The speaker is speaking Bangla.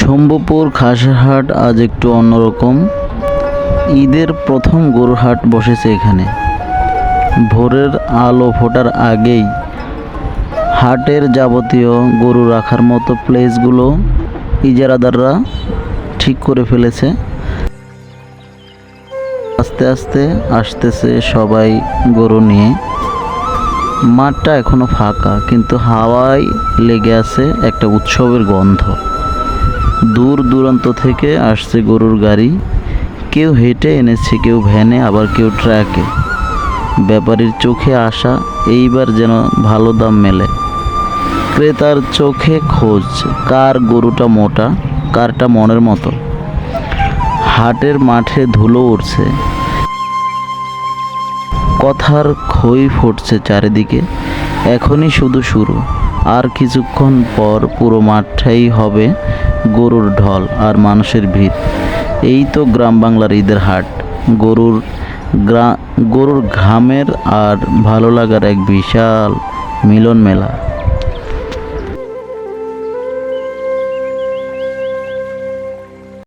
শম্ভুপুর খাসের হাট আজ একটু অন্যরকম। ঈদের প্রথম গরুর হাট বসেছে এখানে। ভোরের আলো ফোটার আগেই হাটের যাবতীয় গরু রাখার মতো প্লেসগুলো ইজারাদাররা ঠিক করে ফেলেছে। আস্তে আস্তে আসতেছে সবাই গরু নিয়ে। মাঠটা এখনো ফাঁকা, কিন্তু হাওয়ায় লেগে আছে একটা উৎসবের গন্ধ। দূর দূরান্ত থেকে আসছে গরুর গাড়ি, কেউ হেঁটে এনেছে, কেউ ভ্যানে, আবার কেউ ট্রাকে। ব্যাপারীর চোখে আশা এইবার যেন ভালো দাম মেলে। ক্রেতার চোখে খোঁজ, কার গরুটা মোটা, কারটা মনের মতো। হাটের মাঠে ধুলো উড়ছে, কথার খই ফুটছে চারিদিকে। এখনই শুধু শুরু, আর কিছুক্ষণ পর পুরো মাঠটাই হবে গরুর ঢল আর মানুষের ভিড়। এই তো গ্রাম বাংলার ঈদের হাট, গরুর ঘামের আর ভালো লাগার এক বিশাল মিলন মেলা।